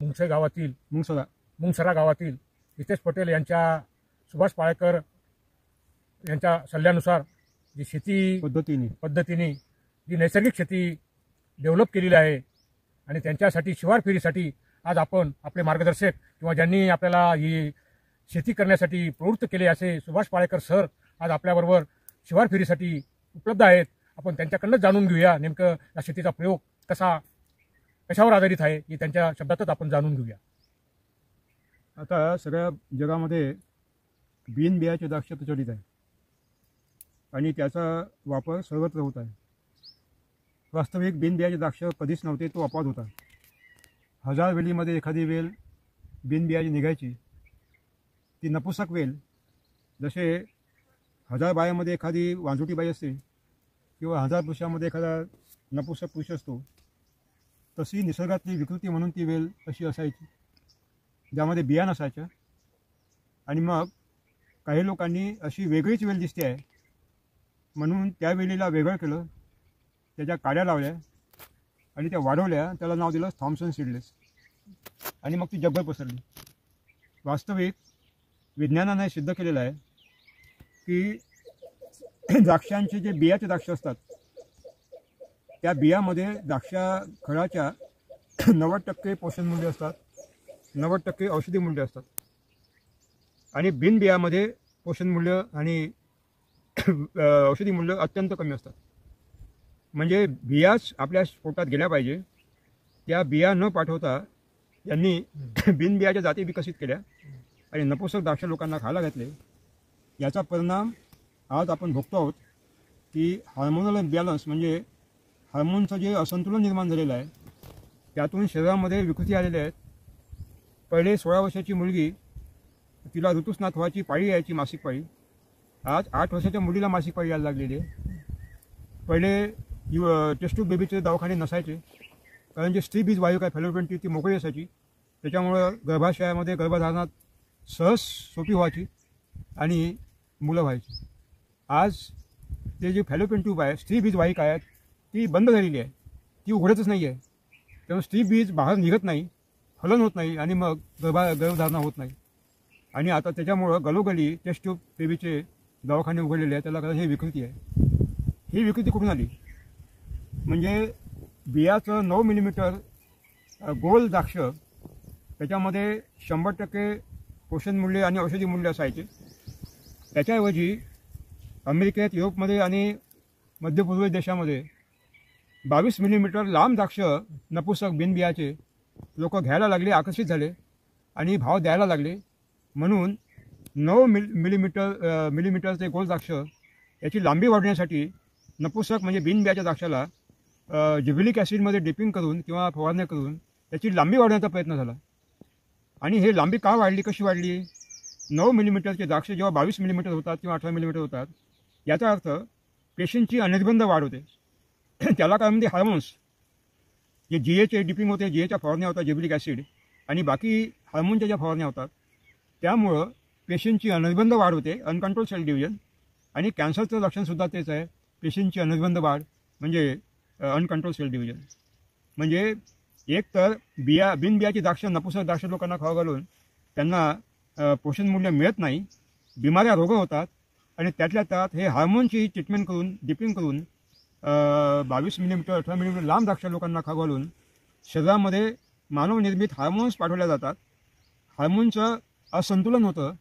मुंगसे गावातील मुंगसरा गावातील हितेश पटेल यांच्या सुभाष पाळेकर यांच्या सल्ल्यानुसार जी शेती पद्धतीने जी नैसर्गिक शेती डेव्हलप केलेली आहे आणि त्यांच्यासाठी शिवार फेरीसाठी आज आपण आपले मार्गदर्शक किंवा ज्यांनी आपल्याला ही शेती करण्यासाठी प्रवृत्त केले असे सुभाष पाळेकर सर आज आपल्याबरोबर शिवार फेरीसाठी उपलब्ध आहेत. आपण त्यांच्याकडनं जाणून घेऊया नेमकं या शेतीचा प्रयोग कशावर आधारित आहे हे त्यांच्या शब्दातच आपण जाणून घेऊया. आता सगळ्या जगामध्ये बियाचे द्राक्ष प्रचलित आहे आणि त्याचा वापर सर्वत्र होत आहे. वास्तविक बियाचे द्राक्ष कधीच नव्हते, तो अपवाद होता. 1000 वेलीमध्ये एखादी वेल बियाची निघायची. ती नपुसक वेल, जसे 1000 बायामध्ये एखादी वांजुटी बाई असते किंवा 1000 पुरुषामध्ये एखादा नपुसक पुरुष असतो, तशी निसर्गातली विकृती म्हणून ती वेल अशी असायची, ज्यामध्ये बिया नसायच्या. आणि मग काही लोकांनी अशी वेगळीच वेल दिसते आहे म्हणून त्या वेलीला वेगळं केलं, त्याच्या काड्या लावल्या आणि त्या वाढवल्या, त्याला नाव दिलं थॉम्सन सीडलेस आणि मग ती जगभर पसरली. वास्तविक विज्ञानाने सिद्ध केलेलं आहे की द्राक्षांचे जे बियाचे द्राक्ष असतात त्या बियामध्ये द्राक्षाखळाच्या 90% पोषण मूल्य असतात, 90% औषधी मूल्य असतात आणि बियामध्ये पोषण मूल्य आणि औषधी मूल्य अत्यंत कमी असतात. म्हणजे बियाच आपल्या पोटात गेल्या पाहिजे. त्या बिया न पाठवता यांनी बियाच्या जाती विकसित केल्या आणि नपुसक द्राक्ष लोकांना खायला घातले. याचा परिणाम आज आपण भोगतो आहोत की हार्मोनल इम्बॅलन्स म्हणजे हार्मोनचं जे असंतुलन निर्माण झालेलं आहे त्यातून शरीरामध्ये विकृती आलेल्या आहेत. पहिले 16 वर्षाची मुलगी, तिला ऋतुस्नात व्हायची पाळी यायची, मासिक पाळी. आज 8 वर्षाच्या मुलीला मासिक पाळी यायला लागलेली आहे. पहिले टेस्ट ट्यूब बेबीचे दवाखाने नसायचे कारण जे स्त्री बीज वायू काय फॅलोपियन ट्यूब ती मोकळी असायची, त्याच्यामुळं गर्भाशयामध्ये गर्भधारणात सहज सोपी व्हायची आणि मुलं व्हायची. आज ते जे फॅलोपियन ट्यूब आहे, स्त्री बीज वाहिका आहे, ती बंद झालेली आहे, ती उघडतच नाही आहे. त्यामुळे स्त्री बीज बाहेर निघत नाही, फलन होत नाही आणि मग गर्भधारणा होत नाही. आणि आता त्याच्यामुळं गलोगली टेस्ट ट्यूब बेबीचे दवाखाने उघडलेले आहे. त्याला कारण ही विकृती आहे. ही विकृती कुठून आली? म्हणजे बियाचं 9 मिलीमीटर गोल द्राक्ष, त्याच्यामध्ये 100% पोषण मूल्य आणि औषधी मूल्य असायचे. त्याच्याऐवजी अमेरिकेत, युरोपमध्ये आणि मध्य पूर्व देशामध्ये 22 मिलीमीटर लांब द्राक्ष नपुसक बियाचे लोक घ्यायला लागले, आकर्षित झाले आणि भाव द्यायला लागले. म्हणून 9 मिलीमीटरचे गोल द्राक्ष याची लांबी वाढवण्यासाठी नपुसक म्हणजे बियाच्या द्राक्षाला जिबेलिक ॲसिडमध्ये डिपिंग करून किंवा फवारणी करून त्याची लांबी वाढवण्याचा प्रयत्न झाला. आणि हे लांबी का वाढली, कशी वाढली? 9 मिलीमीटरचे द्राक्ष जेव्हा 22 मिलीमीटर होतात किंवा 18 मिलीमीटर होतात, याचा अर्थ पेशींची अनिर्बंध वाढ होते. त्याला काय म्हणते? हार्मोन्स, जे जीएचे डिपिंग होते, जीएच्या फवारण्या होतात, जिबेलिक ॲसिड आणि बाकी हार्मोनच्या ज्या फवारण्या होतात, त्यामुळं पेशींची अनिर्बंध वाढ होते, अनकंट्रोल सेल डिव्हिजन. आणि कॅन्सरचं लक्षणसुद्धा तेच आहे, पेशींची अनिर्बंध वाढ म्हणजे अनकंट्रोल सेल डिव्हिजन. म्हणजे एक तर बियाची द्राक्ष नपुसक द्राक्ष लोकांना खाऊ घालून त्यांना पोषण मूल्य मिळत नाही, बिमाऱ्या रोग होतात आणि त्यातल्या त्यात हे हार्मोनची ट्रीटमेंट करून डिपिंग करून 22 मिलीमीटर 18 मिलीमीटर लांब द्राक्ष लोकांना खाऊ घालून शरीरामध्ये मानवनिर्मित हार्मोन्स पाठवल्या जातात. हार्मोनचं असंतुलन होतं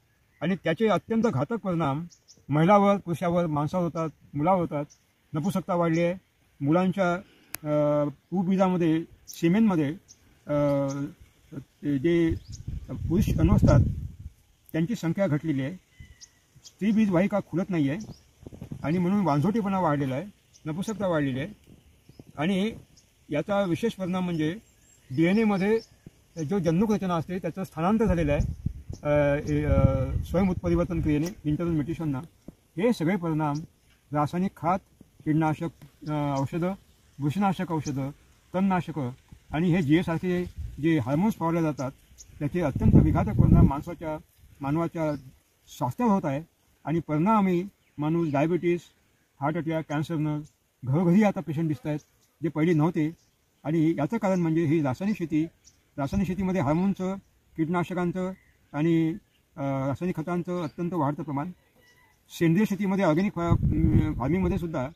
आणि त्याचे अत्यंत घातक परिणाम महिलावर, पुरुषावर, माणसावर होतात, मुलावर होतात. नपुसकता वाढली आहे. मुलांच्या पूबीजामध्ये, सिमेनमध्ये जे पुरुष अणू असतात त्यांची संख्या घटलेली आहे. स्त्री बीज वाहिका खुलत नाही आहे आणि म्हणून वांझोटीपणा वाढलेला आहे, नपुसकता वाढलेली आहे. आणि याचा विशेष परिणाम म्हणजे DNA जो जन्नुक रचना असते त्याचं स्थानांतर झालेलं आहे स्वयंउत्परिवर्तन क्रियेने, इंटरनल म्युटेशनना. हे सगळे परिणाम रासायनिक खत, कीटनाशक औषधं, बुरशीनाशक औषधं, तणनाशकं आणि हे जीएसारखे जे हार्मोन्स फवारले जातात त्याचे अत्यंत विघातक परिणाम मानवाच्या स्वास्थ्यावर होत आहे. आणि परिणामी माणूस डायबिटीस, हार्ट अटॅक, कॅन्सरनं घरोघरी आता पेशंट दिसत आहेत, जे पहिले नव्हते. आणि याचं कारण म्हणजे ही रासायनिक शेती, रासायनिक शेतीमध्ये हार्मोनचं, कीटनाशकांचं आणि रासायनिक खतांचं अत्यंत वाढतं प्रमाण. सेंद्रिय शेतीमध्ये ऑर्गॅनिक फार्मिंगमध्ये सुद्धा